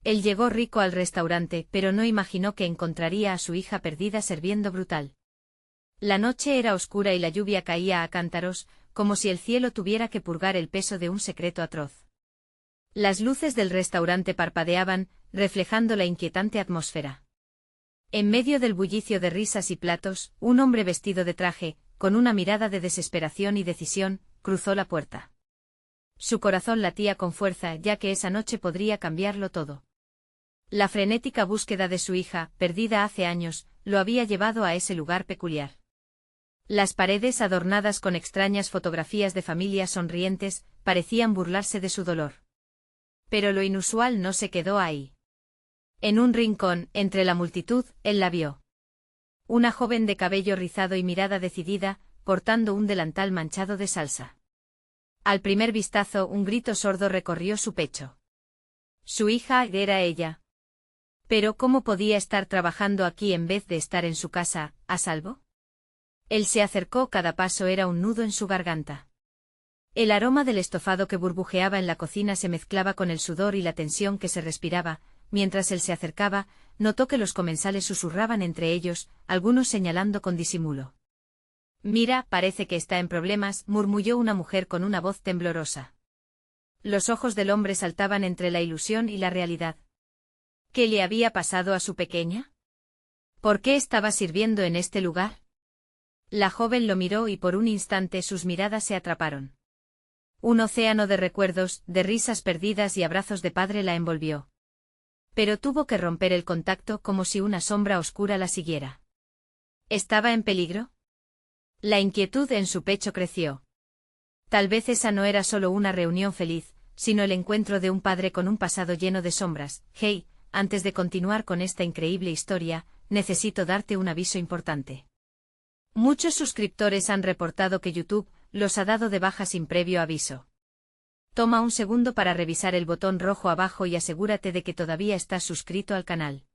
Él llegó rico al restaurante, pero no imaginó que encontraría a su hija perdida sirviendo brutal. La noche era oscura y la lluvia caía a cántaros, como si el cielo tuviera que purgar el peso de un secreto atroz. Las luces del restaurante parpadeaban, reflejando la inquietante atmósfera. En medio del bullicio de risas y platos, un hombre vestido de traje, con una mirada de desesperación y decisión, cruzó la puerta. Su corazón latía con fuerza, ya que esa noche podría cambiarlo todo. La frenética búsqueda de su hija, perdida hace años, lo había llevado a ese lugar peculiar. Las paredes adornadas con extrañas fotografías de familias sonrientes, parecían burlarse de su dolor. Pero lo inusual no se quedó ahí. En un rincón, entre la multitud, él la vio. Una joven de cabello rizado y mirada decidida, portando un delantal manchado de salsa. Al primer vistazo, un grito sordo recorrió su pecho. Su hija era ella. Pero ¿cómo podía estar trabajando aquí en vez de estar en su casa, a salvo? Él se acercó, cada paso era un nudo en su garganta. El aroma del estofado que burbujeaba en la cocina se mezclaba con el sudor y la tensión que se respiraba. Mientras él se acercaba, notó que los comensales susurraban entre ellos, algunos señalando con disimulo. «Mira, parece que está en problemas», murmulló una mujer con una voz temblorosa. Los ojos del hombre saltaban entre la ilusión y la realidad. ¿Qué le había pasado a su pequeña? ¿Por qué estaba sirviendo en este lugar? La joven lo miró y por un instante sus miradas se atraparon. Un océano de recuerdos, de risas perdidas y abrazos de padre la envolvió. Pero tuvo que romper el contacto como si una sombra oscura la siguiera. ¿Estaba en peligro? La inquietud en su pecho creció. Tal vez esa no era solo una reunión feliz, sino el encuentro de un padre con un pasado lleno de sombras. Hey, antes de continuar con esta increíble historia, necesito darte un aviso importante. Muchos suscriptores han reportado que YouTube los ha dado de baja sin previo aviso. Toma un segundo para revisar el botón rojo abajo y asegúrate de que todavía estás suscrito al canal.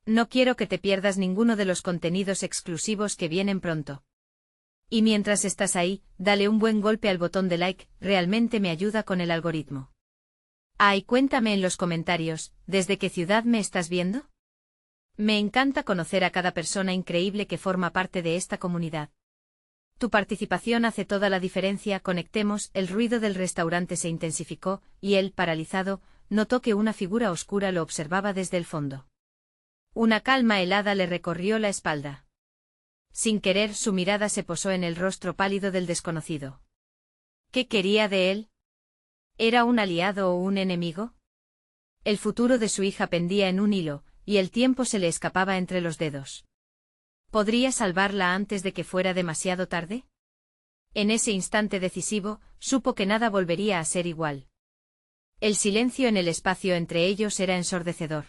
No quiero que te pierdas ninguno de los contenidos exclusivos que vienen pronto. Y mientras estás ahí, dale un buen golpe al botón de like, realmente me ayuda con el algoritmo. Y cuéntame en los comentarios, ¿desde qué ciudad me estás viendo? Me encanta conocer a cada persona increíble que forma parte de esta comunidad. Tu participación hace toda la diferencia. Conectemos. El ruido del restaurante se intensificó, y él, paralizado, notó que una figura oscura lo observaba desde el fondo. Una calma helada le recorrió la espalda. Sin querer, su mirada se posó en el rostro pálido del desconocido. ¿Qué quería de él? ¿Era un aliado o un enemigo? El futuro de su hija pendía en un hilo, y el tiempo se le escapaba entre los dedos. ¿Podría salvarla antes de que fuera demasiado tarde? En ese instante decisivo, supo que nada volvería a ser igual. El silencio en el espacio entre ellos era ensordecedor.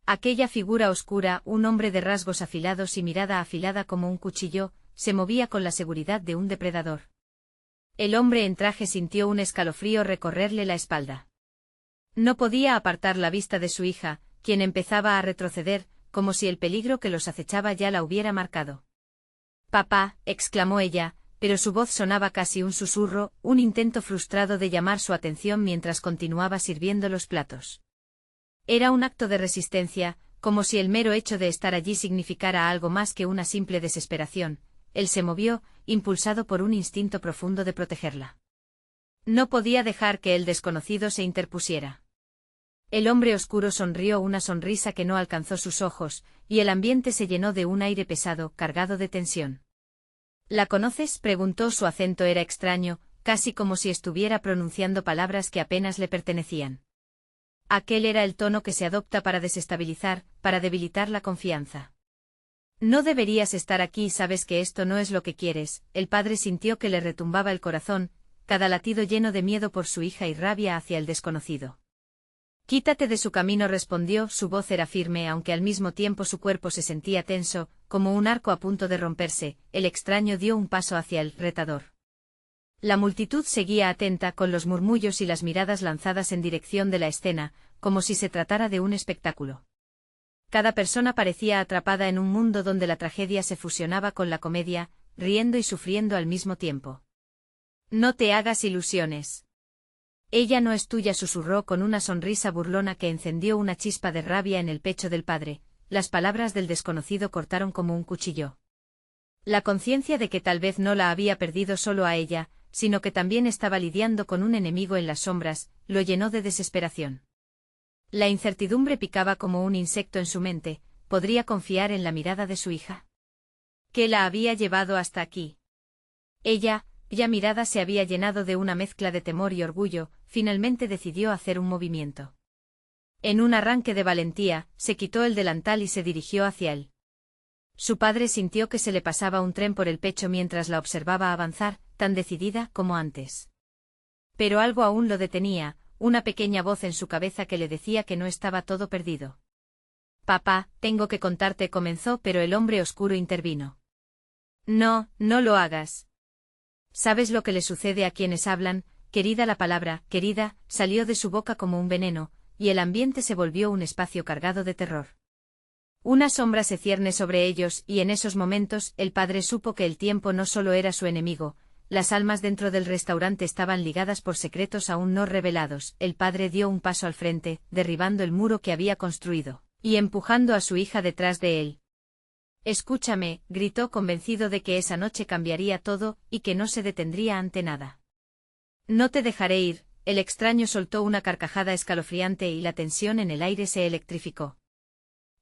Aquella figura oscura, un hombre de rasgos afilados y mirada afilada como un cuchillo, se movía con la seguridad de un depredador. El hombre en traje sintió un escalofrío recorrerle la espalda. No podía apartar la vista de su hija, quien empezaba a retroceder, como si el peligro que los acechaba ya la hubiera marcado. «Papá», exclamó ella, pero su voz sonaba casi un susurro, un intento frustrado de llamar su atención mientras continuaba sirviendo los platos. Era un acto de resistencia, como si el mero hecho de estar allí significara algo más que una simple desesperación. Él se movió, impulsado por un instinto profundo de protegerla. No podía dejar que el desconocido se interpusiera. El hombre oscuro sonrió una sonrisa que no alcanzó sus ojos, y el ambiente se llenó de un aire pesado, cargado de tensión. ¿La conoces?, preguntó. Su acento era extraño, casi como si estuviera pronunciando palabras que apenas le pertenecían. Aquel era el tono que se adopta para desestabilizar, para debilitar la confianza. No deberías estar aquí. Sabes que esto no es lo que quieres. El padre sintió que le retumbaba el corazón, cada latido lleno de miedo por su hija y rabia hacia el desconocido. «Quítate de su camino», respondió. Su voz era firme, aunque al mismo tiempo su cuerpo se sentía tenso, como un arco a punto de romperse. El extraño dio un paso hacia el retador. La multitud seguía atenta, con los murmullos y las miradas lanzadas en dirección de la escena, como si se tratara de un espectáculo. Cada persona parecía atrapada en un mundo donde la tragedia se fusionaba con la comedia, riendo y sufriendo al mismo tiempo. «No te hagas ilusiones. Ella no es tuya, susurró con una sonrisa burlona que encendió una chispa de rabia en el pecho del padre. Las palabras del desconocido cortaron como un cuchillo. La conciencia de que tal vez no la había perdido solo a ella, sino que también estaba lidiando con un enemigo en las sombras, lo llenó de desesperación. La incertidumbre picaba como un insecto en su mente. ¿Podría confiar en la mirada de su hija? ¿Qué la había llevado hasta aquí? Ella, ya mirada, se había llenado de una mezcla de temor y orgullo. Finalmente decidió hacer un movimiento. En un arranque de valentía, se quitó el delantal y se dirigió hacia él. Su padre sintió que se le pasaba un tren por el pecho mientras la observaba avanzar, tan decidida como antes. Pero algo aún lo detenía, una pequeña voz en su cabeza que le decía que no estaba todo perdido. Papá, tengo que contarte, comenzó, pero el hombre oscuro intervino. No, no lo hagas. ¿Sabes lo que le sucede a quienes hablan? Querida, la palabra, querida, salió de su boca como un veneno, y el ambiente se volvió un espacio cargado de terror. Una sombra se cierne sobre ellos, y en esos momentos el padre supo que el tiempo no solo era su enemigo. Las almas dentro del restaurante estaban ligadas por secretos aún no revelados. El padre dio un paso al frente, derribando el muro que había construido, y empujando a su hija detrás de él. Escúchame, gritó, convencido de que esa noche cambiaría todo, y que no se detendría ante nada. No te dejaré ir. El extraño soltó una carcajada escalofriante y la tensión en el aire se electrificó.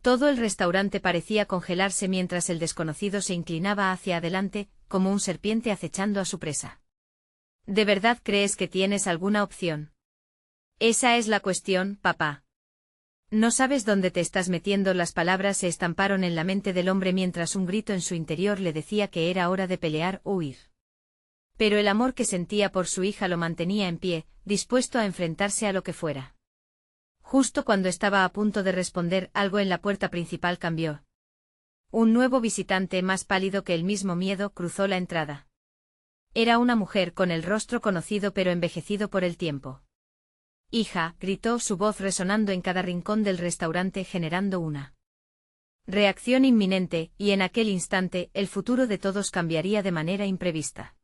Todo el restaurante parecía congelarse mientras el desconocido se inclinaba hacia adelante, como un serpiente acechando a su presa. ¿De verdad crees que tienes alguna opción? Esa es la cuestión, papá. No sabes dónde te estás metiendo. Las palabras se estamparon en la mente del hombre mientras un grito en su interior le decía que era hora de pelear o huir. Pero el amor que sentía por su hija lo mantenía en pie, dispuesto a enfrentarse a lo que fuera. Justo cuando estaba a punto de responder, algo en la puerta principal cambió. Un nuevo visitante, más pálido que el mismo miedo, cruzó la entrada. Era una mujer con el rostro conocido pero envejecido por el tiempo. Hija, gritó, su voz resonando en cada rincón del restaurante, generando una reacción inminente, y en aquel instante, el futuro de todos cambiaría de manera imprevista.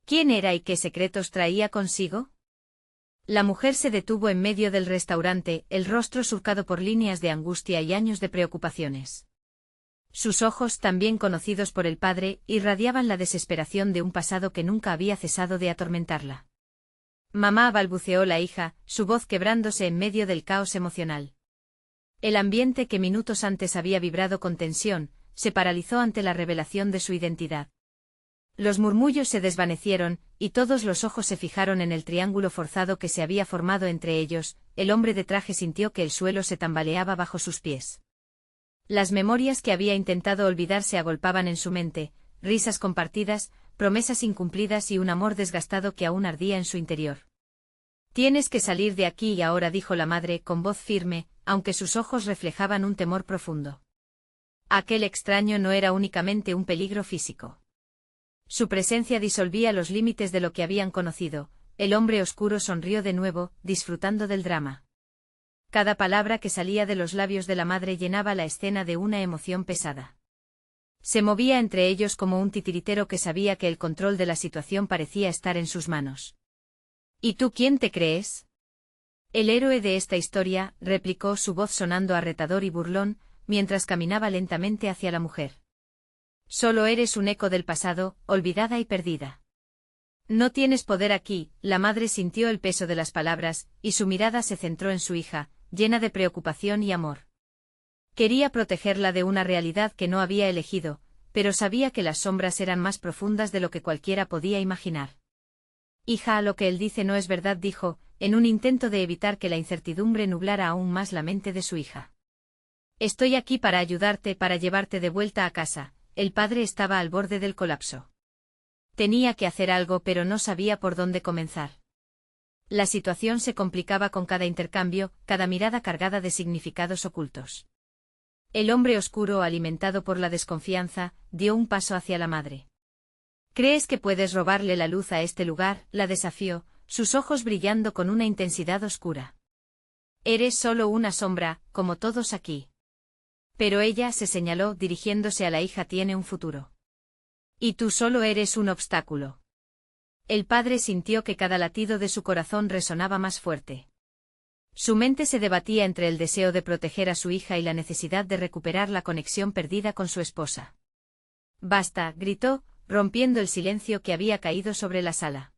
¿Quién era y qué secretos traía consigo? La mujer se detuvo en medio del restaurante, el rostro surcado por líneas de angustia y años de preocupaciones. Sus ojos, también conocidos por el padre, irradiaban la desesperación de un pasado que nunca había cesado de atormentarla. Mamá, balbuceó la hija, su voz quebrándose en medio del caos emocional. El ambiente que minutos antes había vibrado con tensión, se paralizó ante la revelación de su identidad. Los murmullos se desvanecieron, y todos los ojos se fijaron en el triángulo forzado que se había formado entre ellos. El hombre de traje sintió que el suelo se tambaleaba bajo sus pies. Las memorias que había intentado olvidar se agolpaban en su mente, risas compartidas, promesas incumplidas y un amor desgastado que aún ardía en su interior. Tienes que salir de aquí y ahora, dijo la madre con voz firme, aunque sus ojos reflejaban un temor profundo. Aquel extraño no era únicamente un peligro físico. Su presencia disolvía los límites de lo que habían conocido. El hombre oscuro sonrió de nuevo, disfrutando del drama. Cada palabra que salía de los labios de la madre llenaba la escena de una emoción pesada. Se movía entre ellos como un titiritero que sabía que el control de la situación parecía estar en sus manos. ¿Y tú quién te crees? El héroe de esta historia, replicó, su voz sonando arretador y burlón, mientras caminaba lentamente hacia la mujer. Solo eres un eco del pasado, olvidada y perdida. No tienes poder aquí. La madre sintió el peso de las palabras, y su mirada se centró en su hija, llena de preocupación y amor. Quería protegerla de una realidad que no había elegido, pero sabía que las sombras eran más profundas de lo que cualquiera podía imaginar. Hija, lo que él dice no es verdad, dijo, en un intento de evitar que la incertidumbre nublara aún más la mente de su hija. Estoy aquí para ayudarte, para llevarte de vuelta a casa. El padre estaba al borde del colapso. Tenía que hacer algo, pero no sabía por dónde comenzar. La situación se complicaba con cada intercambio, cada mirada cargada de significados ocultos. El hombre oscuro, alimentado por la desconfianza, dio un paso hacia la madre. ¿Crees que puedes robarle la luz a este lugar?, la desafió, sus ojos brillando con una intensidad oscura. Eres solo una sombra, como todos aquí. Pero ella, se señaló, dirigiéndose a la hija, tiene un futuro. Y tú solo eres un obstáculo. El padre sintió que cada latido de su corazón resonaba más fuerte. Su mente se debatía entre el deseo de proteger a su hija y la necesidad de recuperar la conexión perdida con su esposa. «Basta», gritó, rompiendo el silencio que había caído sobre la sala.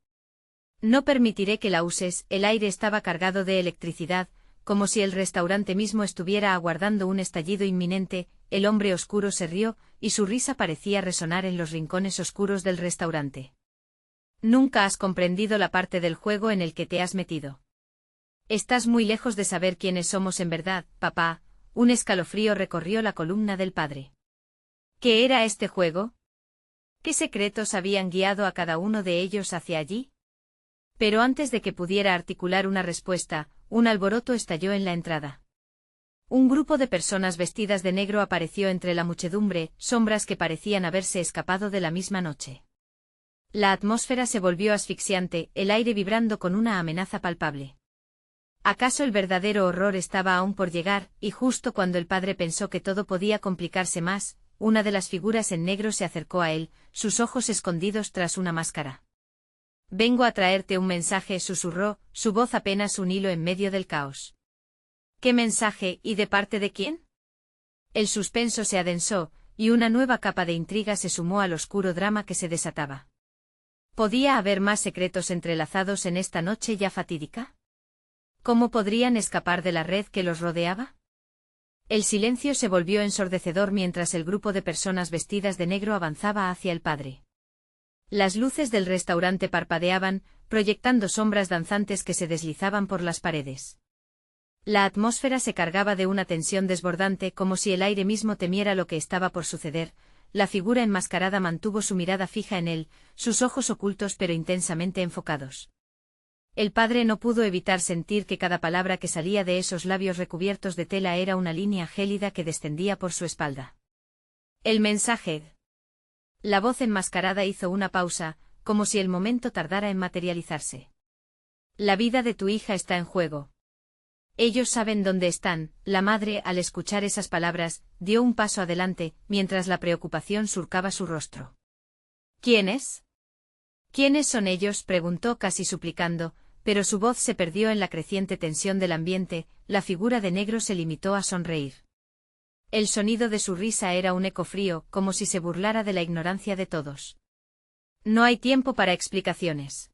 «No permitiré que la uses». El aire estaba cargado de electricidad, como si el restaurante mismo estuviera aguardando un estallido inminente. El hombre oscuro se rió, y su risa parecía resonar en los rincones oscuros del restaurante. «Nunca has comprendido la parte del juego en el que te has metido. Estás muy lejos de saber quiénes somos en verdad, papá». Un escalofrío recorrió la columna del padre. ¿Qué era este juego? ¿Qué secretos habían guiado a cada uno de ellos hacia allí? Pero antes de que pudiera articular una respuesta, un alboroto estalló en la entrada. Un grupo de personas vestidas de negro apareció entre la muchedumbre, sombras que parecían haberse escapado de la misma noche. La atmósfera se volvió asfixiante, el aire vibrando con una amenaza palpable. ¿Acaso el verdadero horror estaba aún por llegar? Y justo cuando el padre pensó que todo podía complicarse más, una de las figuras en negro se acercó a él, sus ojos escondidos tras una máscara. «Vengo a traerte un mensaje», susurró, su voz apenas un hilo en medio del caos. «¿Qué mensaje, y de parte de quién?» El suspenso se adensó, y una nueva capa de intriga se sumó al oscuro drama que se desataba. ¿Podía haber más secretos entrelazados en esta noche ya fatídica? ¿Cómo podrían escapar de la red que los rodeaba? El silencio se volvió ensordecedor mientras el grupo de personas vestidas de negro avanzaba hacia el padre. Las luces del restaurante parpadeaban, proyectando sombras danzantes que se deslizaban por las paredes. La atmósfera se cargaba de una tensión desbordante, como si el aire mismo temiera lo que estaba por suceder. La figura enmascarada mantuvo su mirada fija en él, sus ojos ocultos pero intensamente enfocados. El padre no pudo evitar sentir que cada palabra que salía de esos labios recubiertos de tela era una línea gélida que descendía por su espalda. «El mensaje». La voz enmascarada hizo una pausa, como si el momento tardara en materializarse. «La vida de tu hija está en juego. Ellos saben dónde están». La madre, al escuchar esas palabras, dio un paso adelante, mientras la preocupación surcaba su rostro. «¿Quiénes? ¿Quiénes son ellos?», preguntó casi suplicando, pero su voz se perdió en la creciente tensión del ambiente. La figura de negro se limitó a sonreír. El sonido de su risa era un eco frío, como si se burlara de la ignorancia de todos. «No hay tiempo para explicaciones.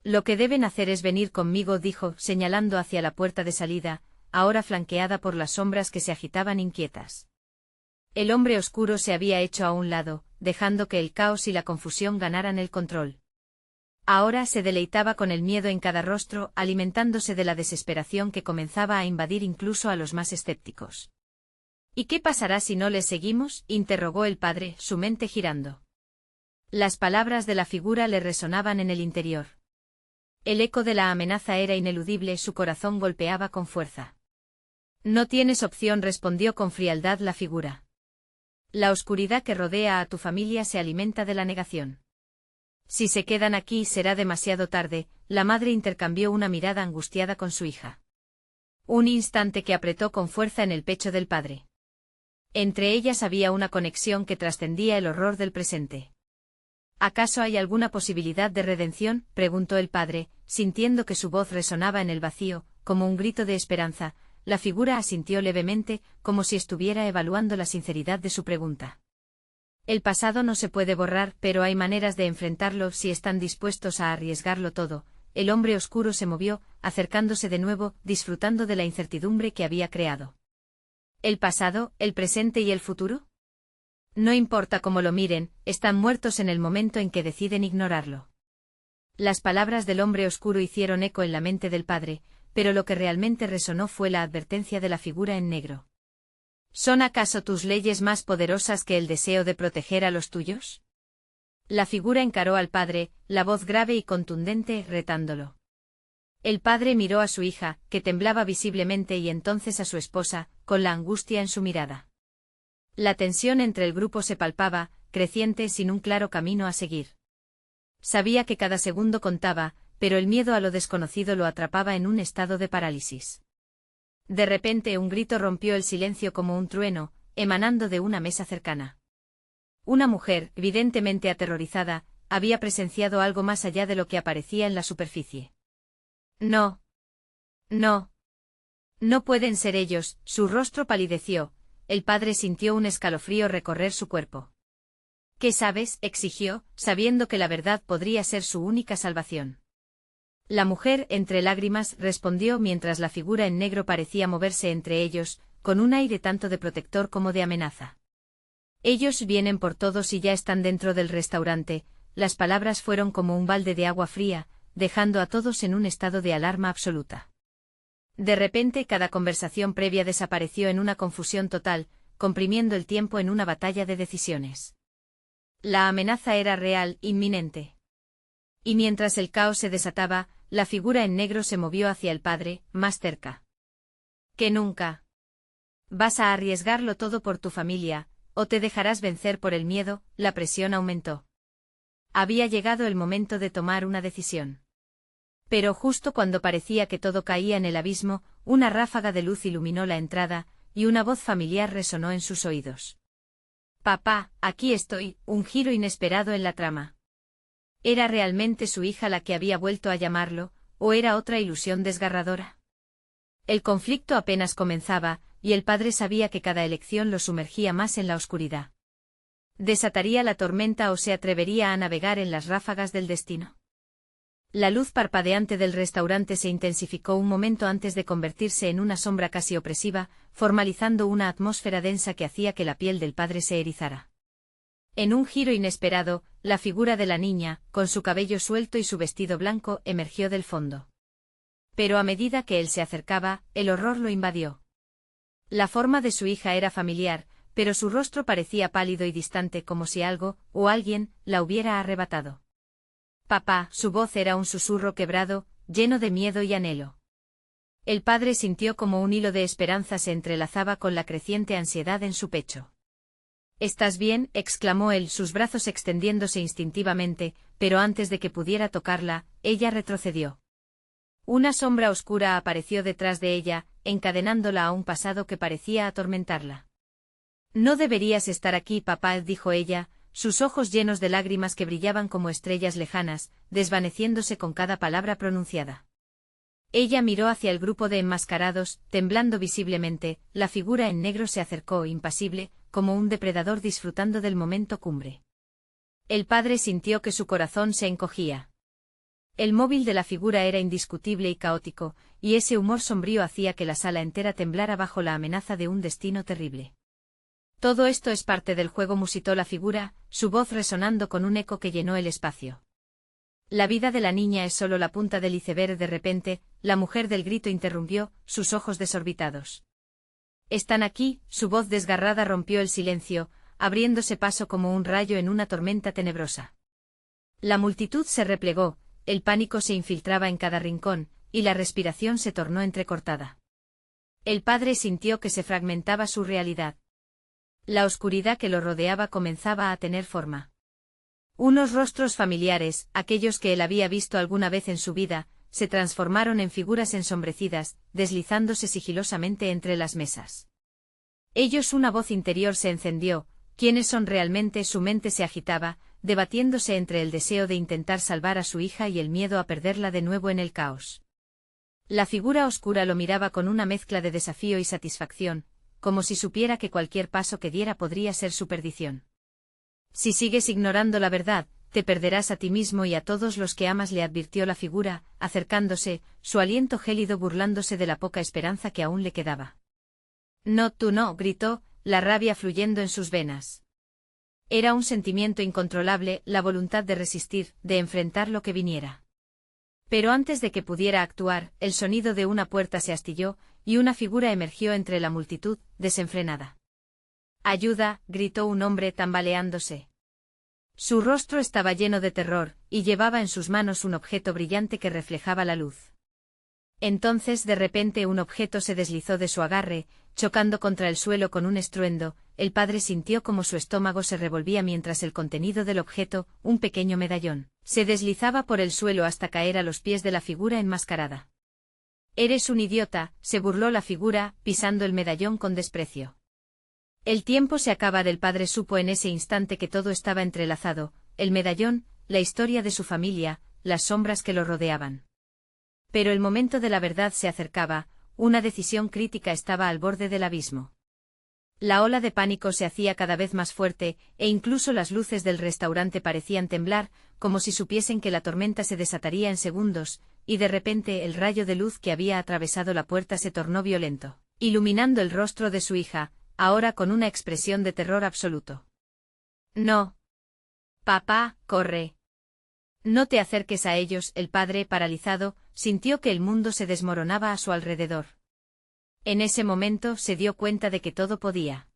Lo que deben hacer es venir conmigo», dijo, señalando hacia la puerta de salida, ahora flanqueada por las sombras que se agitaban inquietas. El hombre oscuro se había hecho a un lado, dejando que el caos y la confusión ganaran el control. Ahora se deleitaba con el miedo en cada rostro, alimentándose de la desesperación que comenzaba a invadir incluso a los más escépticos. «¿Y qué pasará si no les seguimos?», interrogó el padre, su mente girando. Las palabras de la figura le resonaban en el interior. El eco de la amenaza era ineludible, su corazón golpeaba con fuerza. «No tienes opción», respondió con frialdad la figura. «La oscuridad que rodea a tu familia se alimenta de la negación. Si se quedan aquí será demasiado tarde». La madre intercambió una mirada angustiada con su hija. Un instante que apretó con fuerza en el pecho del padre. Entre ellas había una conexión que trascendía el horror del presente. «¿Acaso hay alguna posibilidad de redención?», preguntó el padre, sintiendo que su voz resonaba en el vacío, como un grito de esperanza. La figura asintió levemente, como si estuviera evaluando la sinceridad de su pregunta. «El pasado no se puede borrar, pero hay maneras de enfrentarlo si están dispuestos a arriesgarlo todo». El hombre oscuro se movió, acercándose de nuevo, disfrutando de la incertidumbre que había creado. «¿El pasado, el presente y el futuro? No importa cómo lo miren, están muertos en el momento en que deciden ignorarlo». Las palabras del hombre oscuro hicieron eco en la mente del padre, pero lo que realmente resonó fue la advertencia de la figura en negro. «¿Son acaso tus leyes más poderosas que el deseo de proteger a los tuyos?». La figura encaró al padre, la voz grave y contundente, retándolo. El padre miró a su hija, que temblaba visiblemente, y entonces a su esposa, con la angustia en su mirada. La tensión entre el grupo se palpaba, creciente, sin un claro camino a seguir. Sabía que cada segundo contaba, pero el miedo a lo desconocido lo atrapaba en un estado de parálisis. De repente un grito rompió el silencio como un trueno, emanando de una mesa cercana. Una mujer, evidentemente aterrorizada, había presenciado algo más allá de lo que aparecía en la superficie. No. No. No pueden ser ellos, su rostro palideció, el padre sintió un escalofrío recorrer su cuerpo. ¿Qué sabes?, exigió, sabiendo que la verdad podría ser su única salvación. La mujer, entre lágrimas, respondió mientras la figura en negro parecía moverse entre ellos, con un aire tanto de protector como de amenaza. Ellos vienen por todos y ya están dentro del restaurante. Las palabras fueron como un balde de agua fría, dejando a todos en un estado de alarma absoluta. De repente cada conversación previa desapareció en una confusión total, comprimiendo el tiempo en una batalla de decisiones. La amenaza era real, inminente. Y mientras el caos se desataba, la figura en negro se movió hacia el padre, más cerca. Que nunca. Vas a arriesgarlo todo por tu familia, o te dejarás vencer por el miedo. La presión aumentó. Había llegado el momento de tomar una decisión. Pero justo cuando parecía que todo caía en el abismo, una ráfaga de luz iluminó la entrada, y una voz familiar resonó en sus oídos. Papá, aquí estoy, un giro inesperado en la trama. ¿Era realmente su hija la que había vuelto a llamarlo, o era otra ilusión desgarradora? El conflicto apenas comenzaba, y el padre sabía que cada elección lo sumergía más en la oscuridad. ¿Desataría la tormenta o se atrevería a navegar en las ráfagas del destino? La luz parpadeante del restaurante se intensificó un momento antes de convertirse en una sombra casi opresiva, formalizando una atmósfera densa que hacía que la piel del padre se erizara. En un giro inesperado, la figura de la niña, con su cabello suelto y su vestido blanco, emergió del fondo. Pero a medida que él se acercaba, el horror lo invadió. La forma de su hija era familiar, pero su rostro parecía pálido y distante como si algo, o alguien, la hubiera arrebatado. Papá, su voz era un susurro quebrado, lleno de miedo y anhelo. El padre sintió como un hilo de esperanza se entrelazaba con la creciente ansiedad en su pecho. ¿Estás bien?, exclamó él, sus brazos extendiéndose instintivamente, pero antes de que pudiera tocarla, ella retrocedió. Una sombra oscura apareció detrás de ella, encadenándola a un pasado que parecía atormentarla. No deberías estar aquí, papá, dijo ella, sus ojos llenos de lágrimas que brillaban como estrellas lejanas, desvaneciéndose con cada palabra pronunciada. Ella miró hacia el grupo de enmascarados, temblando visiblemente, la figura en negro se acercó impasible, como un depredador disfrutando del momento cumbre. El padre sintió que su corazón se encogía. El móvil de la figura era indiscutible y caótico, y ese humor sombrío hacía que la sala entera temblara bajo la amenaza de un destino terrible. Todo esto es parte del juego, musitó la figura, su voz resonando con un eco que llenó el espacio. La vida de la niña es solo la punta del iceberg. De repente, la mujer del grito interrumpió, sus ojos desorbitados. Están aquí, su voz desgarrada rompió el silencio, abriéndose paso como un rayo en una tormenta tenebrosa. La multitud se replegó, el pánico se infiltraba en cada rincón, y la respiración se tornó entrecortada. El padre sintió que se fragmentaba su realidad. La oscuridad que lo rodeaba comenzaba a tener forma. Unos rostros familiares, aquellos que él había visto alguna vez en su vida, se transformaron en figuras ensombrecidas, deslizándose sigilosamente entre las mesas. Una voz interior se encendió. ¿Quiénes son realmente? Su mente se agitaba, debatiéndose entre el deseo de intentar salvar a su hija y el miedo a perderla de nuevo en el caos. La figura oscura lo miraba con una mezcla de desafío y satisfacción, como si supiera que cualquier paso que diera podría ser su perdición. Si sigues ignorando la verdad, te perderás a ti mismo y a todos los que amas, le advirtió la figura, acercándose, su aliento gélido burlándose de la poca esperanza que aún le quedaba. No, tú no, gritó, la rabia fluyendo en sus venas. Era un sentimiento incontrolable, la voluntad de resistir, de enfrentar lo que viniera. Pero antes de que pudiera actuar, el sonido de una puerta se astilló, y una figura emergió entre la multitud, desenfrenada. «¡Ayuda!», gritó un hombre tambaleándose. Su rostro estaba lleno de terror, y llevaba en sus manos un objeto brillante que reflejaba la luz. Entonces de repente un objeto se deslizó de su agarre, chocando contra el suelo con un estruendo. El padre sintió como su estómago se revolvía mientras el contenido del objeto, un pequeño medallón, se deslizaba por el suelo hasta caer a los pies de la figura enmascarada. «Eres un idiota», se burló la figura, pisando el medallón con desprecio. El tiempo se acaba. Del padre supo en ese instante que todo estaba entrelazado, el medallón, la historia de su familia, las sombras que lo rodeaban. Pero el momento de la verdad se acercaba, una decisión crítica estaba al borde del abismo. La ola de pánico se hacía cada vez más fuerte, e incluso las luces del restaurante parecían temblar, como si supiesen que la tormenta se desataría en segundos, y de repente el rayo de luz que había atravesado la puerta se tornó violento, iluminando el rostro de su hija, ahora con una expresión de terror absoluto. No. Papá, corre. No te acerques a ellos. El padre, paralizado, sintió que el mundo se desmoronaba a su alrededor. En ese momento se dio cuenta de que todo podía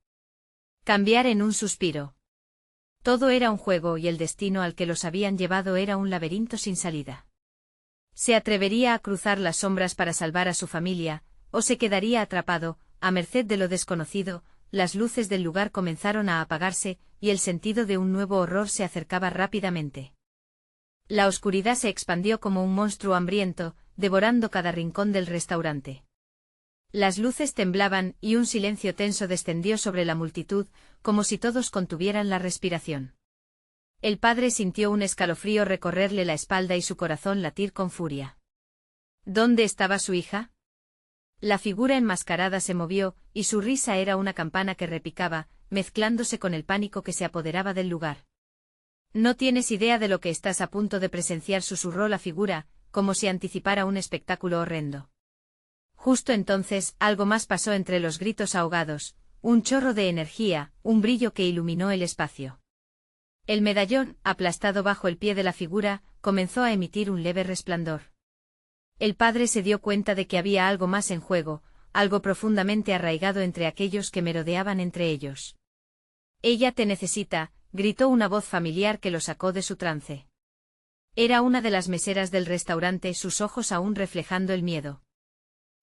cambiar en un suspiro. Todo era un juego y el destino al que los habían llevado era un laberinto sin salida. ¿Se atrevería a cruzar las sombras para salvar a su familia, o se quedaría atrapado, a merced de lo desconocido? Las luces del lugar comenzaron a apagarse, y el sentido de un nuevo horror se acercaba rápidamente. La oscuridad se expandió como un monstruo hambriento, devorando cada rincón del restaurante. Las luces temblaban y un silencio tenso descendió sobre la multitud, como si todos contuvieran la respiración. El padre sintió un escalofrío recorrerle la espalda y su corazón latir con furia. ¿Dónde estaba su hija? La figura enmascarada se movió, y su risa era una campana que repicaba, mezclándose con el pánico que se apoderaba del lugar. No tienes idea de lo que estás a punto de presenciar, susurró la figura, como si anticipara un espectáculo horrendo. Justo entonces, algo más pasó entre los gritos ahogados, un chorro de energía, un brillo que iluminó el espacio. El medallón, aplastado bajo el pie de la figura, comenzó a emitir un leve resplandor. El padre se dio cuenta de que había algo más en juego, algo profundamente arraigado entre aquellos que merodeaban entre ellos. Ella te necesita, gritó una voz familiar que lo sacó de su trance. Era una de las meseras del restaurante, sus ojos aún reflejando el miedo.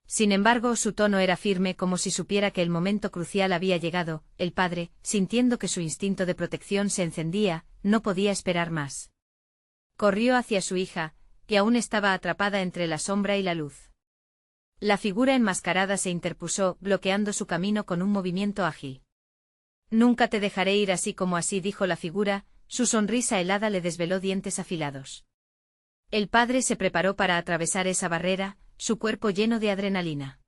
Sin embargo, su tono era firme, como si supiera que el momento crucial había llegado. El padre, sintiendo que su instinto de protección se encendía, no podía esperar más. Corrió hacia su hija, que aún estaba atrapada entre la sombra y la luz. La figura enmascarada se interpuso, bloqueando su camino con un movimiento ágil. Nunca te dejaré ir así como así, dijo la figura, su sonrisa helada le desveló dientes afilados. El padre se preparó para atravesar esa barrera, su cuerpo lleno de adrenalina.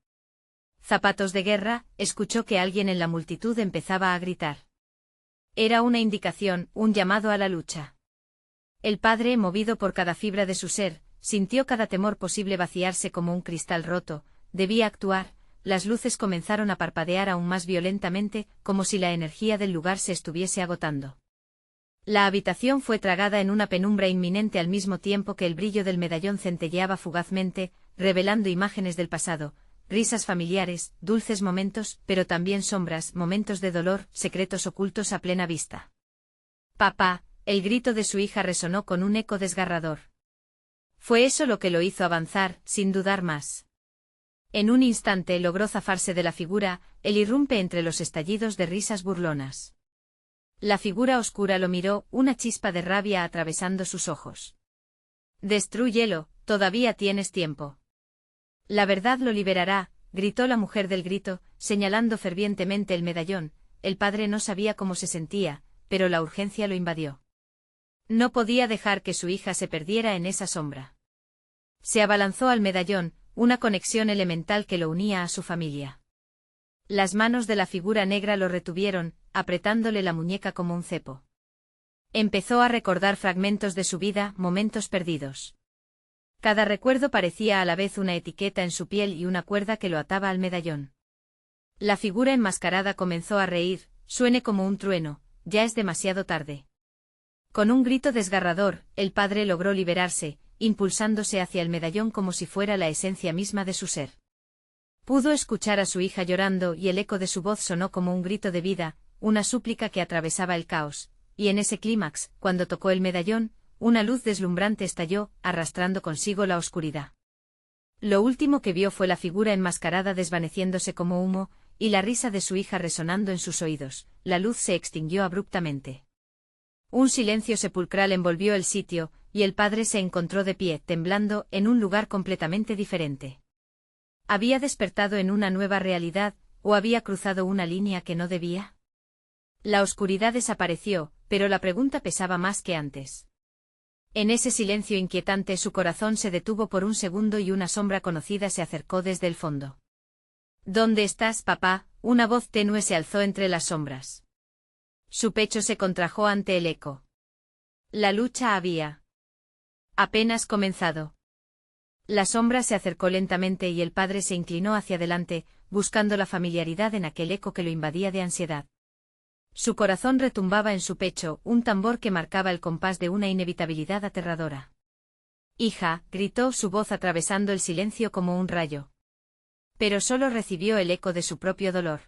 Zapatos de guerra, escuchó que alguien en la multitud empezaba a gritar. Era una indicación, un llamado a la lucha. El padre, movido por cada fibra de su ser, sintió cada temor posible vaciarse como un cristal roto. Debía actuar. Las luces comenzaron a parpadear aún más violentamente, como si la energía del lugar se estuviese agotando. La habitación fue tragada en una penumbra inminente al mismo tiempo que el brillo del medallón centelleaba fugazmente, revelando imágenes del pasado, risas familiares, dulces momentos, pero también sombras, momentos de dolor, secretos ocultos a plena vista. Papá, el grito de su hija resonó con un eco desgarrador. Fue eso lo que lo hizo avanzar, sin dudar más. En un instante logró zafarse de la figura, él irrumpe entre los estallidos de risas burlonas. La figura oscura lo miró, una chispa de rabia atravesando sus ojos. Destrúyelo, todavía tienes tiempo. La verdad lo liberará, gritó la mujer del grito, señalando fervientemente el medallón. El padre no sabía cómo se sentía, pero la urgencia lo invadió. No podía dejar que su hija se perdiera en esa sombra. Se abalanzó al medallón, una conexión elemental que lo unía a su familia. Las manos de la figura negra lo retuvieron, apretándole la muñeca como un cepo. Empezó a recordar fragmentos de su vida, momentos perdidos. Cada recuerdo parecía a la vez una etiqueta en su piel y una cuerda que lo ataba al medallón. La figura enmascarada comenzó a reír, suene como un trueno, ya es demasiado tarde. Con un grito desgarrador, el padre logró liberarse, impulsándose hacia el medallón como si fuera la esencia misma de su ser. Pudo escuchar a su hija llorando y el eco de su voz sonó como un grito de vida, una súplica que atravesaba el caos, y en ese clímax, cuando tocó el medallón, una luz deslumbrante estalló, arrastrando consigo la oscuridad. Lo último que vio fue la figura enmascarada desvaneciéndose como humo, y la risa de su hija resonando en sus oídos. La luz se extinguió abruptamente. Un silencio sepulcral envolvió el sitio, y el padre se encontró de pie, temblando, en un lugar completamente diferente. ¿Había despertado en una nueva realidad, o había cruzado una línea que no debía? La oscuridad desapareció, pero la pregunta pesaba más que antes. En ese silencio inquietante su corazón se detuvo por un segundo y una sombra conocida se acercó desde el fondo. ¿Dónde estás, papá? Una voz tenue se alzó entre las sombras. Su pecho se contrajo ante el eco. La lucha había apenas comenzado. La sombra se acercó lentamente y el padre se inclinó hacia adelante, buscando la familiaridad en aquel eco que lo invadía de ansiedad. Su corazón retumbaba en su pecho, un tambor que marcaba el compás de una inevitabilidad aterradora. «Hija», gritó su voz atravesando el silencio como un rayo. Pero solo recibió el eco de su propio dolor.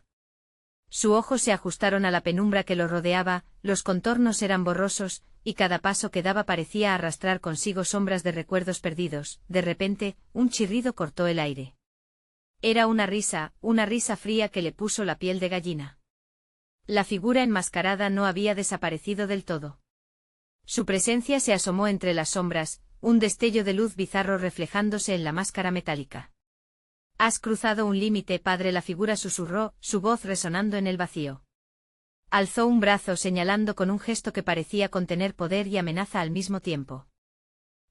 Sus ojos se ajustaron a la penumbra que lo rodeaba, los contornos eran borrosos, y cada paso que daba parecía arrastrar consigo sombras de recuerdos perdidos. De repente, un chirrido cortó el aire. Era una risa fría que le puso la piel de gallina. La figura enmascarada no había desaparecido del todo. Su presencia se asomó entre las sombras, un destello de luz bizarro reflejándose en la máscara metálica. «Has cruzado un límite, padre», la figura susurró, su voz resonando en el vacío. Alzó un brazo señalando con un gesto que parecía contener poder y amenaza al mismo tiempo.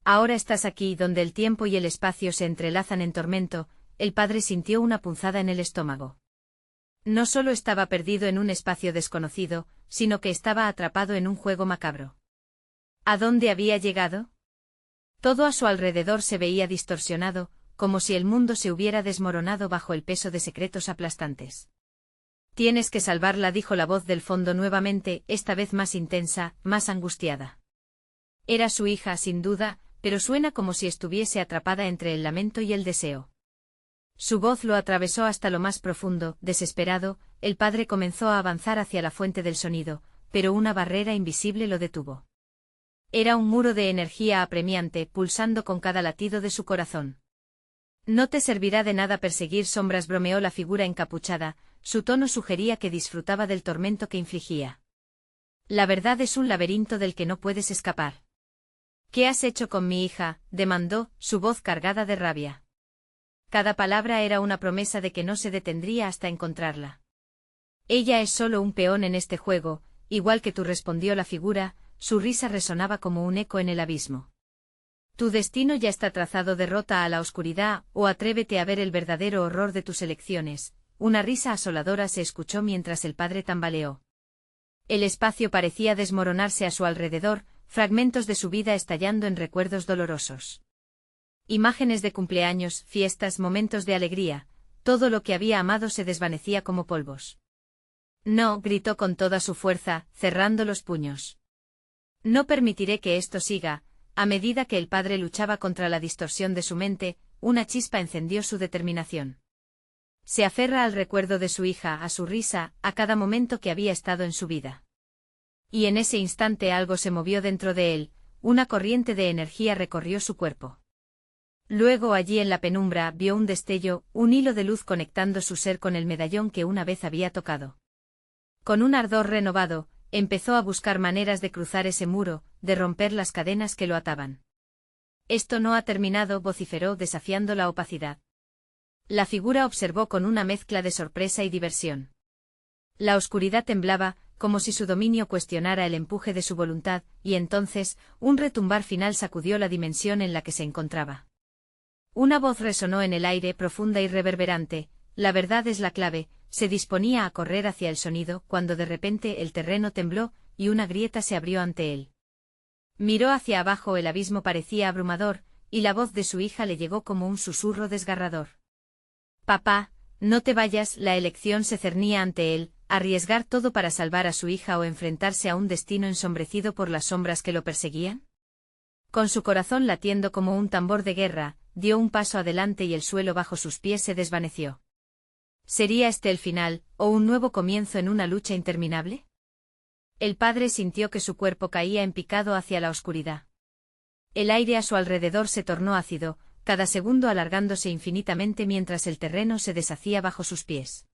«Ahora estás aquí donde el tiempo y el espacio se entrelazan en tormento», el padre sintió una punzada en el estómago. No solo estaba perdido en un espacio desconocido, sino que estaba atrapado en un juego macabro. ¿A dónde había llegado? Todo a su alrededor se veía distorsionado, como si el mundo se hubiera desmoronado bajo el peso de secretos aplastantes. «Tienes que salvarla», dijo la voz del fondo nuevamente, esta vez más intensa, más angustiada. Era su hija, sin duda, pero suena como si estuviese atrapada entre el lamento y el deseo. Su voz lo atravesó hasta lo más profundo. Desesperado, el padre comenzó a avanzar hacia la fuente del sonido, pero una barrera invisible lo detuvo. Era un muro de energía apremiante, pulsando con cada latido de su corazón. «No te servirá de nada perseguir sombras», bromeó la figura encapuchada, su tono sugería que disfrutaba del tormento que infligía. «La verdad es un laberinto del que no puedes escapar». «¿Qué has hecho con mi hija?», demandó, su voz cargada de rabia. Cada palabra era una promesa de que no se detendría hasta encontrarla. «Ella es solo un peón en este juego, igual que tú», respondió la figura, su risa resonaba como un eco en el abismo. «Tu destino ya está trazado, derrota a la oscuridad, o atrévete a ver el verdadero horror de tus elecciones». Una risa asoladora se escuchó mientras el padre tambaleó. El espacio parecía desmoronarse a su alrededor, fragmentos de su vida estallando en recuerdos dolorosos. Imágenes de cumpleaños, fiestas, momentos de alegría, todo lo que había amado se desvanecía como polvos. «No», gritó con toda su fuerza, cerrando los puños. «No permitiré que esto siga». A medida que el padre luchaba contra la distorsión de su mente, una chispa encendió su determinación. Se aferra al recuerdo de su hija, a su risa, a cada momento que había estado en su vida. Y en ese instante algo se movió dentro de él, una corriente de energía recorrió su cuerpo. Luego allí en la penumbra vio un destello, un hilo de luz conectando su ser con el medallón que una vez había tocado. Con un ardor renovado, empezó a buscar maneras de cruzar ese muro, de romper las cadenas que lo ataban. «Esto no ha terminado», vociferó desafiando la opacidad. La figura observó con una mezcla de sorpresa y diversión. La oscuridad temblaba, como si su dominio cuestionara el empuje de su voluntad, y entonces, un retumbar final sacudió la dimensión en la que se encontraba. Una voz resonó en el aire profunda y reverberante: «La verdad es la clave». Se disponía a correr hacia el sonido, cuando de repente el terreno tembló, y una grieta se abrió ante él. Miró hacia abajo, el abismo parecía abrumador, y la voz de su hija le llegó como un susurro desgarrador. «Papá, no te vayas». La elección se cernía ante él: arriesgar todo para salvar a su hija o enfrentarse a un destino ensombrecido por las sombras que lo perseguían. Con su corazón latiendo como un tambor de guerra, dio un paso adelante y el suelo bajo sus pies se desvaneció. ¿Sería este el final, o un nuevo comienzo en una lucha interminable? El padre sintió que su cuerpo caía en picado hacia la oscuridad. El aire a su alrededor se tornó ácido, cada segundo alargándose infinitamente mientras el terreno se deshacía bajo sus pies.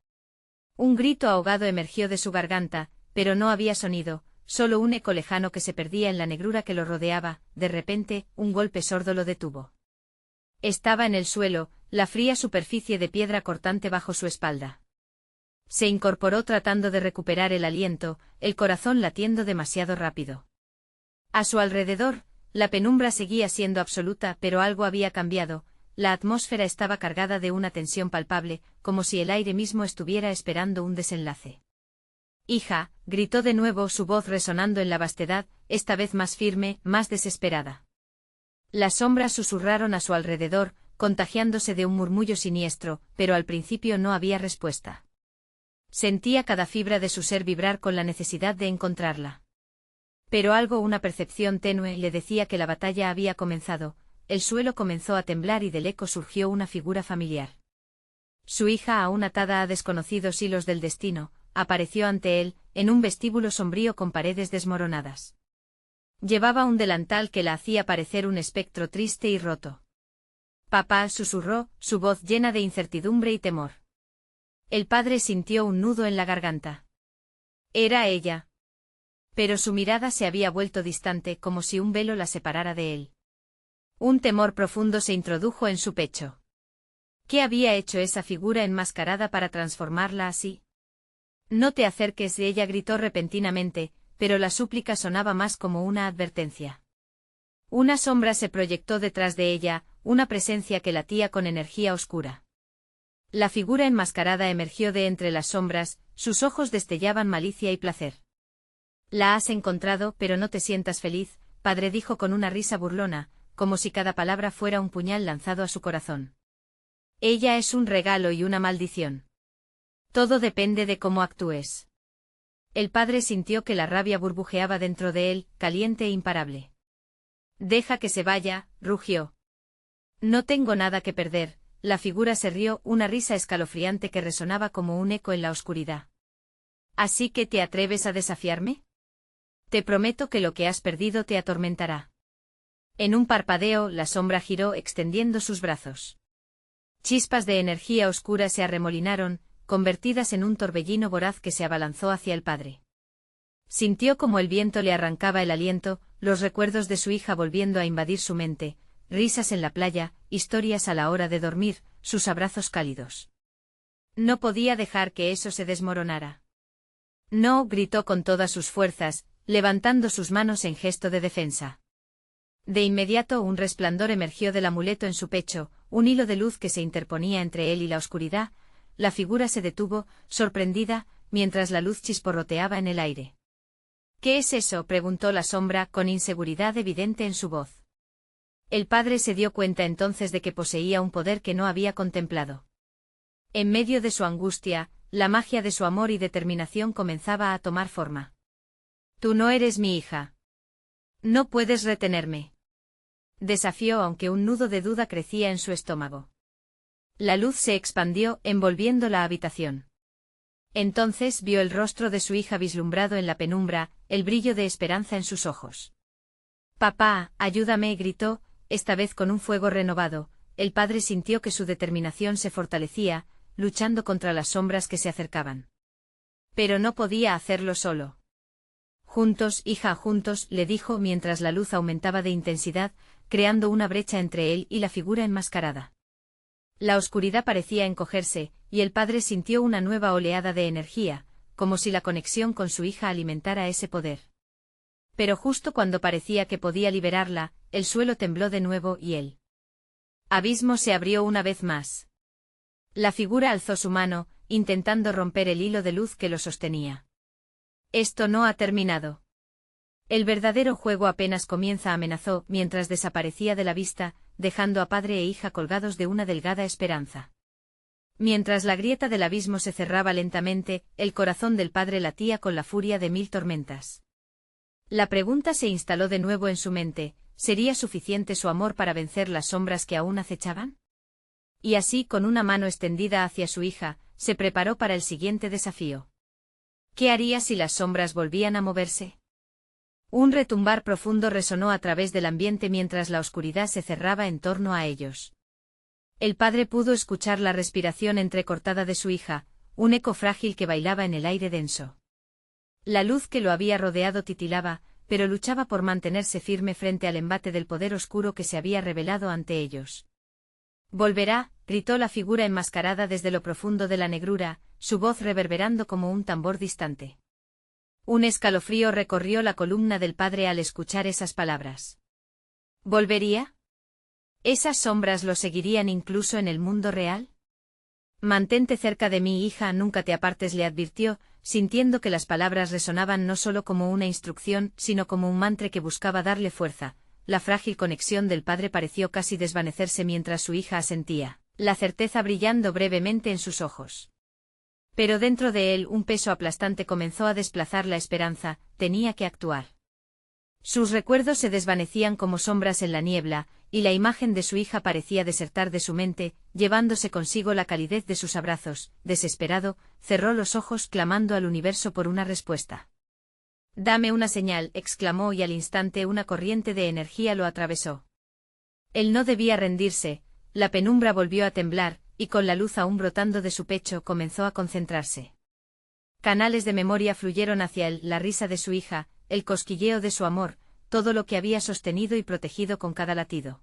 Un grito ahogado emergió de su garganta, pero no había sonido, solo un eco lejano que se perdía en la negrura que lo rodeaba. De repente, un golpe sordo lo detuvo. Estaba en el suelo, la fría superficie de piedra cortante bajo su espalda. Se incorporó tratando de recuperar el aliento, el corazón latiendo demasiado rápido. A su alrededor, la penumbra seguía siendo absoluta, pero algo había cambiado. La atmósfera estaba cargada de una tensión palpable, como si el aire mismo estuviera esperando un desenlace. «Hija», gritó de nuevo, su voz resonando en la vastedad, esta vez más firme, más desesperada. Las sombras susurraron a su alrededor, contagiándose de un murmullo siniestro, pero al principio no había respuesta. Sentía cada fibra de su ser vibrar con la necesidad de encontrarla. Pero algo, una percepción tenue, le decía que la batalla había comenzado. El suelo comenzó a temblar y del eco surgió una figura familiar. Su hija, aún atada a desconocidos hilos del destino, apareció ante él, en un vestíbulo sombrío con paredes desmoronadas. Llevaba un delantal que la hacía parecer un espectro triste y roto. «Papá», susurró, su voz llena de incertidumbre y temor. El padre sintió un nudo en la garganta. Era ella. Pero su mirada se había vuelto distante, como si un velo la separara de él. Un temor profundo se introdujo en su pecho. ¿Qué había hecho esa figura enmascarada para transformarla así? «No te acerques», ella gritó repentinamente, pero la súplica sonaba más como una advertencia. Una sombra se proyectó detrás de ella, una presencia que latía con energía oscura. La figura enmascarada emergió de entre las sombras, sus ojos destellaban malicia y placer. «La has encontrado, pero no te sientas feliz», padre dijo con una risa burlona, como si cada palabra fuera un puñal lanzado a su corazón. «Ella es un regalo y una maldición. Todo depende de cómo actúes». El padre sintió que la rabia burbujeaba dentro de él, caliente e imparable. «Deja que se vaya», rugió. «No tengo nada que perder». La figura se rió, una risa escalofriante que resonaba como un eco en la oscuridad. «¿Así que te atreves a desafiarme? Te prometo que lo que has perdido te atormentará». En un parpadeo, la sombra giró extendiendo sus brazos. Chispas de energía oscura se arremolinaron, convertidas en un torbellino voraz que se abalanzó hacia el padre. Sintió como el viento le arrancaba el aliento, los recuerdos de su hija volviendo a invadir su mente, risas en la playa, historias a la hora de dormir, sus abrazos cálidos. No podía dejar que eso se desmoronara. «No», gritó con todas sus fuerzas, levantando sus manos en gesto de defensa. De inmediato un resplandor emergió del amuleto en su pecho, un hilo de luz que se interponía entre él y la oscuridad. La figura se detuvo, sorprendida, mientras la luz chisporroteaba en el aire. «¿Qué es eso?», preguntó la sombra, con inseguridad evidente en su voz. El padre se dio cuenta entonces de que poseía un poder que no había contemplado. En medio de su angustia, la magia de su amor y determinación comenzaba a tomar forma. «Tú no eres mi hija. No puedes retenerme», desafió, aunque un nudo de duda crecía en su estómago. La luz se expandió, envolviendo la habitación. Entonces vio el rostro de su hija vislumbrado en la penumbra, el brillo de esperanza en sus ojos. «Papá, ayúdame», gritó, esta vez con un fuego renovado. El padre sintió que su determinación se fortalecía, luchando contra las sombras que se acercaban. Pero no podía hacerlo solo. «Juntos, hija, juntos», le dijo mientras la luz aumentaba de intensidad, creando una brecha entre él y la figura enmascarada. La oscuridad parecía encogerse, y el padre sintió una nueva oleada de energía, como si la conexión con su hija alimentara ese poder. Pero justo cuando parecía que podía liberarla, el suelo tembló de nuevo y el abismo se abrió una vez más. La figura alzó su mano, intentando romper el hilo de luz que lo sostenía. «Esto no ha terminado. El verdadero juego apenas comienza», amenazó, mientras desaparecía de la vista, dejando a padre e hija colgados de una delgada esperanza. Mientras la grieta del abismo se cerraba lentamente, el corazón del padre latía con la furia de 1000 tormentas. La pregunta se instaló de nuevo en su mente: ¿sería suficiente su amor para vencer las sombras que aún acechaban? Y así, con una mano extendida hacia su hija, se preparó para el siguiente desafío. ¿Qué haría si las sombras volvían a moverse? Un retumbar profundo resonó a través del ambiente mientras la oscuridad se cerraba en torno a ellos. El padre pudo escuchar la respiración entrecortada de su hija, un eco frágil que bailaba en el aire denso. La luz que lo había rodeado titilaba, pero luchaba por mantenerse firme frente al embate del poder oscuro que se había revelado ante ellos. «Volverá», gritó la figura enmascarada desde lo profundo de la negrura, su voz reverberando como un tambor distante. Un escalofrío recorrió la columna del padre al escuchar esas palabras. ¿Volvería? ¿Esas sombras lo seguirían incluso en el mundo real? Mantente cerca de mí, hija, nunca te apartes, le advirtió, sintiendo que las palabras resonaban no solo como una instrucción, sino como un mantra que buscaba darle fuerza. La frágil conexión del padre pareció casi desvanecerse mientras su hija asentía, la certeza brillando brevemente en sus ojos. Pero dentro de él un peso aplastante comenzó a desplazar la esperanza, tenía que actuar. Sus recuerdos se desvanecían como sombras en la niebla, y la imagen de su hija parecía desertar de su mente, llevándose consigo la calidez de sus abrazos. Desesperado, cerró los ojos clamando al universo por una respuesta. «Dame una señal», exclamó, y al instante una corriente de energía lo atravesó. Él no debía rendirse, la penumbra volvió a temblar, y con la luz aún brotando de su pecho comenzó a concentrarse. Canales de memoria fluyeron hacia él, la risa de su hija, el cosquilleo de su amor, todo lo que había sostenido y protegido con cada latido.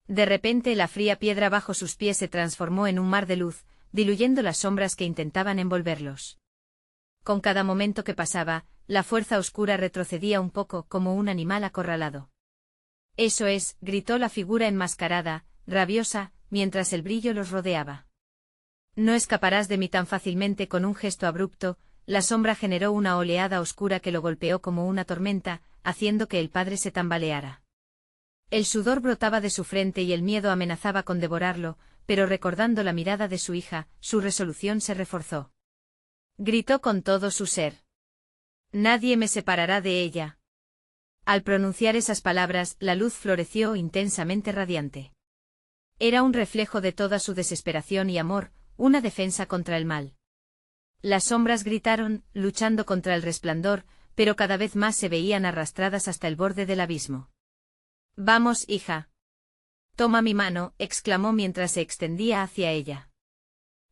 De repente la fría piedra bajo sus pies se transformó en un mar de luz, diluyendo las sombras que intentaban envolverlos. Con cada momento que pasaba, la fuerza oscura retrocedía un poco como un animal acorralado. «Eso es», gritó la figura enmascarada, rabiosa, mientras el brillo los rodeaba. «No escaparás de mí tan fácilmente». Con un gesto abrupto, la sombra generó una oleada oscura que lo golpeó como una tormenta, haciendo que el padre se tambaleara. El sudor brotaba de su frente y el miedo amenazaba con devorarlo, pero recordando la mirada de su hija, su resolución se reforzó. Gritó con todo su ser. «Nadie me separará de ella». Al pronunciar esas palabras, la luz floreció intensamente radiante. Era un reflejo de toda su desesperación y amor, una defensa contra el mal. Las sombras gritaron, luchando contra el resplandor, pero cada vez más se veían arrastradas hasta el borde del abismo. «Vamos, hija. Toma mi mano», exclamó mientras se extendía hacia ella.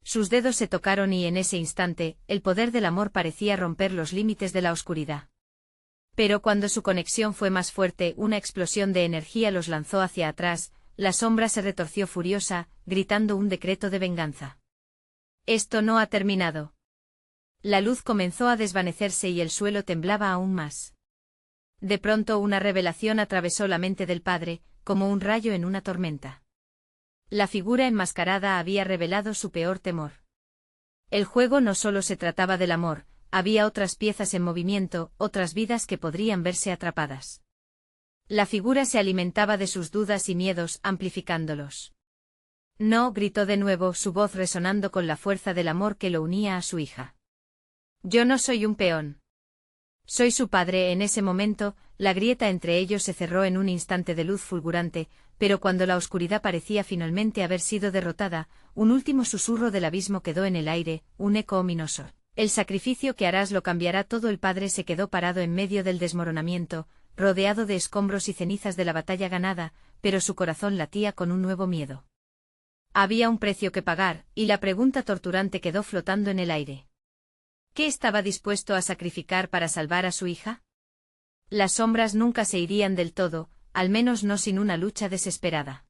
Sus dedos se tocaron y en ese instante, el poder del amor parecía romper los límites de la oscuridad. Pero cuando su conexión fue más fuerte, una explosión de energía los lanzó hacia atrás, la sombra se retorció furiosa, gritando un decreto de venganza. «Esto no ha terminado». La luz comenzó a desvanecerse y el suelo temblaba aún más. De pronto una revelación atravesó la mente del padre, como un rayo en una tormenta. La figura enmascarada había revelado su peor temor. El juego no solo se trataba del amor, había otras piezas en movimiento, otras vidas que podrían verse atrapadas. La figura se alimentaba de sus dudas y miedos, amplificándolos. «No», gritó de nuevo, su voz resonando con la fuerza del amor que lo unía a su hija. «Yo no soy un peón. Soy su padre». En ese momento, la grieta entre ellos se cerró en un instante de luz fulgurante, pero cuando la oscuridad parecía finalmente haber sido derrotada, un último susurro del abismo quedó en el aire, un eco ominoso. «El sacrificio que harás lo cambiará todo». El padre se quedó parado en medio del desmoronamiento, rodeado de escombros y cenizas de la batalla ganada, pero su corazón latía con un nuevo miedo. Había un precio que pagar, y la pregunta torturante quedó flotando en el aire. ¿Qué estaba dispuesto a sacrificar para salvar a su hija? Las sombras nunca se irían del todo, al menos no sin una lucha desesperada.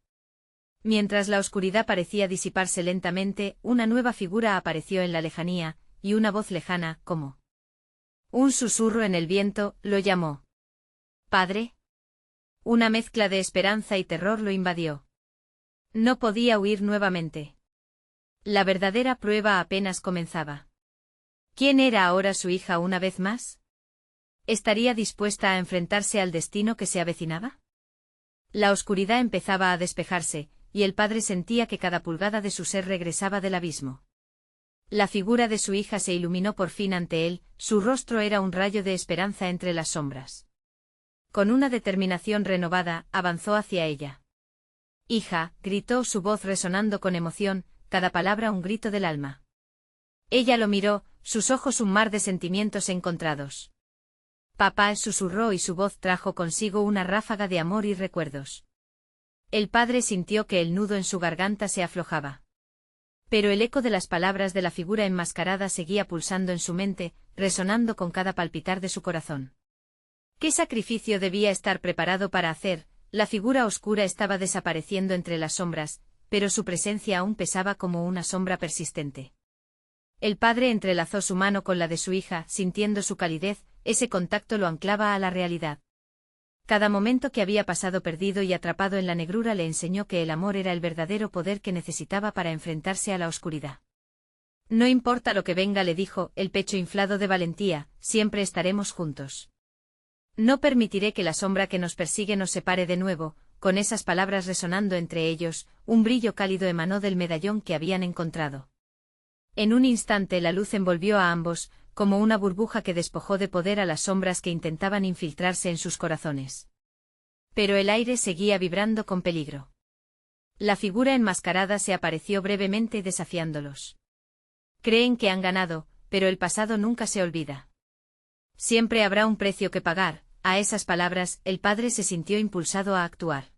Mientras la oscuridad parecía disiparse lentamente, una nueva figura apareció en la lejanía, y una voz lejana, como un susurro en el viento, lo llamó. «¿Padre?» Una mezcla de esperanza y terror lo invadió. No podía huir nuevamente. La verdadera prueba apenas comenzaba. ¿Quién era ahora su hija una vez más? ¿Estaría dispuesta a enfrentarse al destino que se avecinaba? La oscuridad empezaba a despejarse, y el padre sentía que cada pulgada de su ser regresaba del abismo. La figura de su hija se iluminó por fin ante él, su rostro era un rayo de esperanza entre las sombras. Con una determinación renovada, avanzó hacia ella. «Hija», gritó, su voz resonando con emoción, cada palabra un grito del alma. Ella lo miró, sus ojos un mar de sentimientos encontrados. «Papá», susurró y su voz trajo consigo una ráfaga de amor y recuerdos. El padre sintió que el nudo en su garganta se aflojaba. Pero el eco de las palabras de la figura enmascarada seguía pulsando en su mente, resonando con cada palpitar de su corazón. ¿Qué sacrificio debía estar preparado para hacer? La figura oscura estaba desapareciendo entre las sombras, pero su presencia aún pesaba como una sombra persistente. El padre entrelazó su mano con la de su hija, sintiendo su calidez, ese contacto lo anclaba a la realidad. Cada momento que había pasado perdido y atrapado en la negrura le enseñó que el amor era el verdadero poder que necesitaba para enfrentarse a la oscuridad. No importa lo que venga, le dijo, el pecho inflado de valentía, siempre estaremos juntos. No permitiré que la sombra que nos persigue nos separe de nuevo. Con esas palabras resonando entre ellos, un brillo cálido emanó del medallón que habían encontrado. En un instante la luz envolvió a ambos, como una burbuja que despojó de poder a las sombras que intentaban infiltrarse en sus corazones. Pero el aire seguía vibrando con peligro. La figura enmascarada se apareció brevemente desafiándolos. Creen que han ganado, pero el pasado nunca se olvida. Siempre habrá un precio que pagar. A esas palabras, el padre se sintió impulsado a actuar.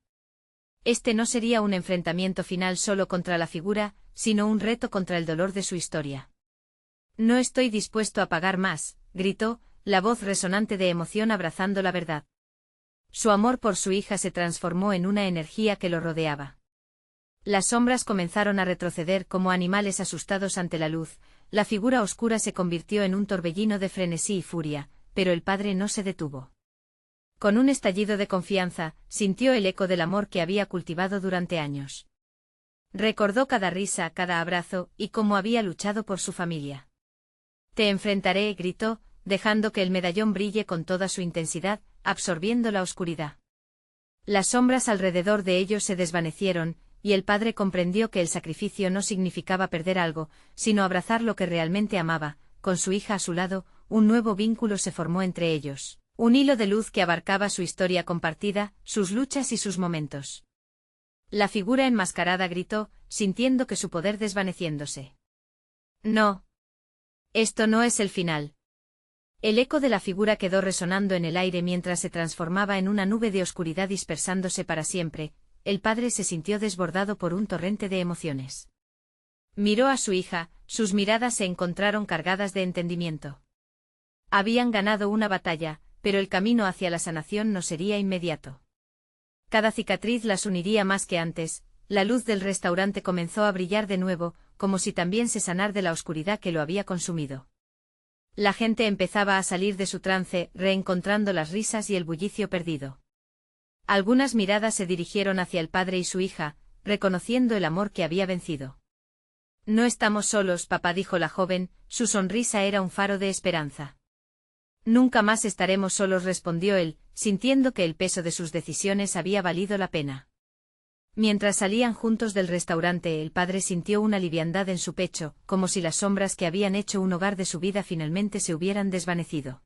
Este no sería un enfrentamiento final solo contra la figura, sino un reto contra el dolor de su historia. No estoy dispuesto a pagar más, gritó, la voz resonante de emoción abrazando la verdad. Su amor por su hija se transformó en una energía que lo rodeaba. Las sombras comenzaron a retroceder como animales asustados ante la luz, la figura oscura se convirtió en un torbellino de frenesí y furia, pero el padre no se detuvo. Con un estallido de confianza, sintió el eco del amor que había cultivado durante años. Recordó cada risa, cada abrazo, y cómo había luchado por su familia. Te enfrentaré, gritó, dejando que el medallón brille con toda su intensidad, absorbiendo la oscuridad. Las sombras alrededor de ellos se desvanecieron, y el padre comprendió que el sacrificio no significaba perder algo, sino abrazar lo que realmente amaba. Con su hija a su lado, un nuevo vínculo se formó entre ellos. Un hilo de luz que abarcaba su historia compartida, sus luchas y sus momentos. La figura enmascarada gritó, sintiendo que su poder desvaneciéndose. No. Esto no es el final. El eco de la figura quedó resonando en el aire mientras se transformaba en una nube de oscuridad dispersándose para siempre. El padre se sintió desbordado por un torrente de emociones. Miró a su hija, sus miradas se encontraron cargadas de entendimiento. Habían ganado una batalla, pero el camino hacia la sanación no sería inmediato. Cada cicatriz las uniría más que antes. La luz del restaurante comenzó a brillar de nuevo, como si también se sanara de la oscuridad que lo había consumido. La gente empezaba a salir de su trance, reencontrando las risas y el bullicio perdido. Algunas miradas se dirigieron hacia el padre y su hija, reconociendo el amor que había vencido. No estamos solos, papá, dijo la joven, su sonrisa era un faro de esperanza. Nunca más estaremos solos, respondió él, sintiendo que el peso de sus decisiones había valido la pena. Mientras salían juntos del restaurante, el padre sintió una liviandad en su pecho, como si las sombras que habían hecho un hogar de su vida finalmente se hubieran desvanecido.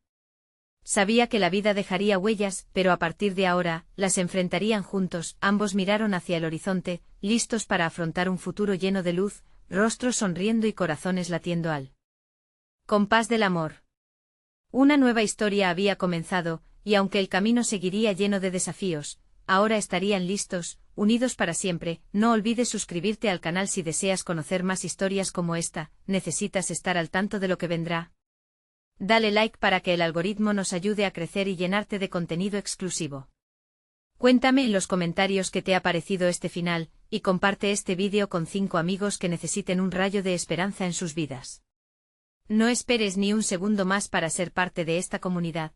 Sabía que la vida dejaría huellas, pero a partir de ahora, las enfrentarían juntos. Ambos miraron hacia el horizonte, listos para afrontar un futuro lleno de luz, rostros sonriendo y corazones latiendo al compás del amor. Una nueva historia había comenzado, y aunque el camino seguiría lleno de desafíos, ahora estarían listos, unidos para siempre. No olvides suscribirte al canal si deseas conocer más historias como esta. ¿Necesitas estar al tanto de lo que vendrá? Dale like para que el algoritmo nos ayude a crecer y llenarte de contenido exclusivo. Cuéntame en los comentarios qué te ha parecido este final, y comparte este vídeo con 5 amigos que necesiten un rayo de esperanza en sus vidas. No esperes ni un segundo más para ser parte de esta comunidad.